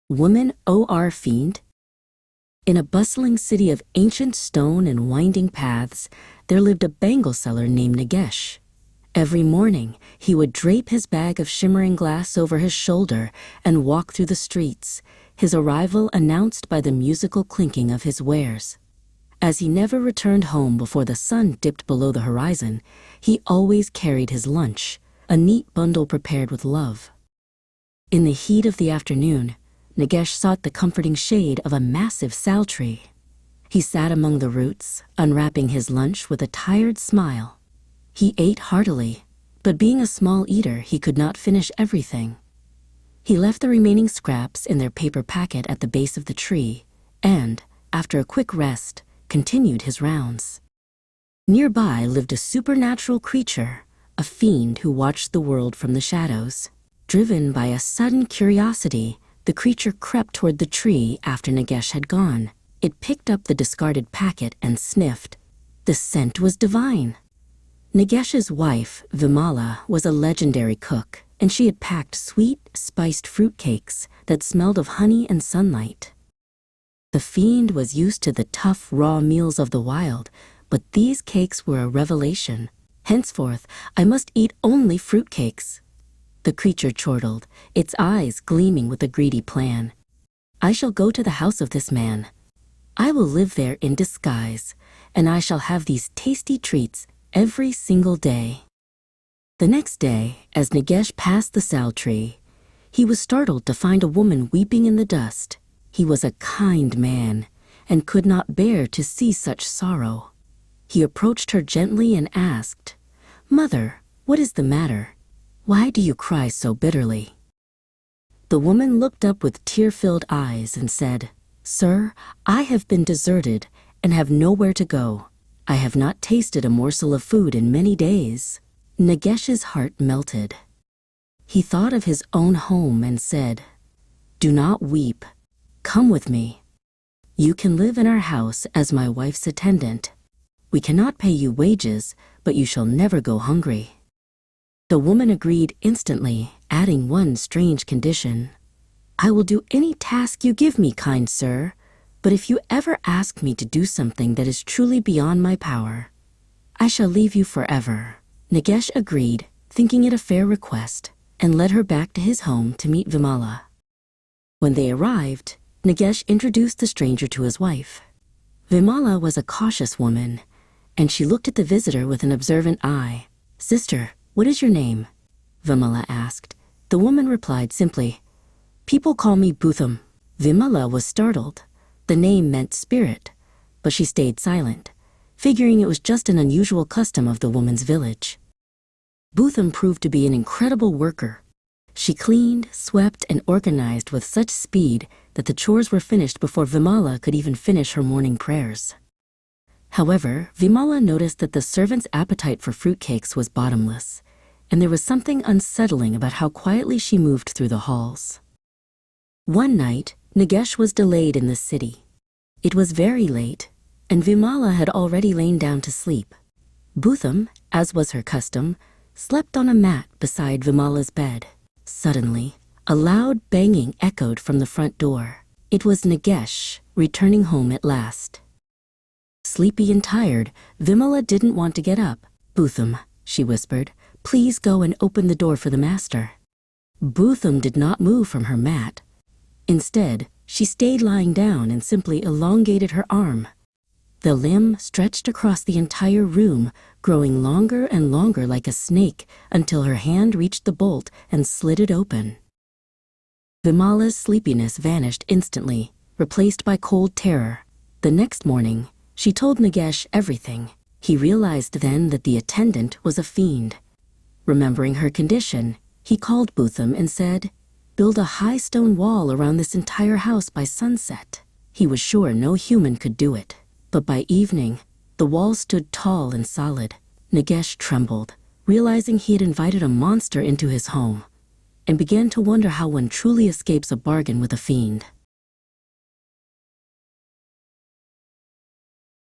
Woman OR Fiend. In a bustling city of ancient stone and winding paths, there lived a bangle seller named Nagesh. Every morning, he would drape his bag of shimmering glass over his shoulder and walk through the streets, his arrival announced by the musical clinking of his wares. As he never returned home before the sun dipped below the horizon, he always carried his lunch, a neat bundle prepared with love. In the heat of the afternoon, Nagesh sought the comforting shade of a massive sal tree. He sat among the roots, unwrapping his lunch with a tired smile. He ate heartily, but being a small eater, he could not finish everything. He left the remaining scraps in their paper packet at the base of the tree and, after a quick rest, continued his rounds. Nearby lived a supernatural creature, a fiend who watched the world from the shadows. Driven by a sudden curiosity, the creature crept toward the tree after Nagesh had gone. It picked up the discarded packet and sniffed. The scent was divine. Nagesh's wife, Vimala, was a legendary cook, and she had packed sweet, spiced fruitcakes that smelled of honey and sunlight. The fiend was used to the tough, raw meals of the wild, but these cakes were a revelation. Henceforth, I must eat only fruitcakes. The creature chortled, its eyes gleaming with a greedy plan. I shall go to the house of this man. I will live there in disguise, and I shall have these tasty treats every single day. The next day, as Nagesh passed the sal tree, he was startled to find a woman weeping in the dust. He was a kind man, and could not bear to see such sorrow. He approached her gently and asked, "Mother, what is the matter? Why do you cry so bitterly?" The woman looked up with tear-filled eyes and said, "Sir, I have been deserted and have nowhere to go. I have not tasted a morsel of food in many days." Nagesh's heart melted. He thought of his own home and said, "Do not weep. Come with me. You can live in our house as my wife's attendant. We cannot pay you wages, but you shall never go hungry." The woman agreed instantly, adding one strange condition. "I will do any task you give me, kind sir, but if you ever ask me to do something that is truly beyond my power, I shall leave you forever." Nagesh agreed, thinking it a fair request, and led her back to his home to meet Vimala. When they arrived, Nagesh introduced the stranger to his wife. Vimala was a cautious woman, and she looked at the visitor with an observant eye. "Sister, what is your name?" Vimala asked. The woman replied simply, "People call me Bhootham." Vimala was startled. The name meant spirit, but she stayed silent, figuring it was just an unusual custom of the woman's village. Bhootham proved to be an incredible worker. She cleaned, swept, and organized with such speed that the chores were finished before Vimala could even finish her morning prayers. However, Vimala noticed that the servant's appetite for fruitcakes was bottomless, and there was something unsettling about how quietly she moved through the halls. One night, Nagesh was delayed in the city. It was very late, and Vimala had already lain down to sleep. Bhootham, as was her custom, slept on a mat beside Vimala's bed. Suddenly, a loud banging echoed from the front door. It was Nagesh, returning home at last. Sleepy and tired, Vimala didn't want to get up. "Bhootham," she whispered, "please go and open the door for the master." Bhootham did not move from her mat. Instead, she stayed lying down and simply elongated her arm. The limb stretched across the entire room, growing longer and longer like a snake until her hand reached the bolt and slid it open. Vimala's sleepiness vanished instantly, replaced by cold terror. The next morning, she told Nagesh everything. He realized then that the attendant was a fiend. Remembering her condition, he called Bhootham and said, "Build a high stone wall around this entire house by sunset." He was sure no human could do it. But by evening, the wall stood tall and solid. Nagesh trembled, realizing he had invited a monster into his home, and began to wonder how one truly escapes a bargain with a fiend.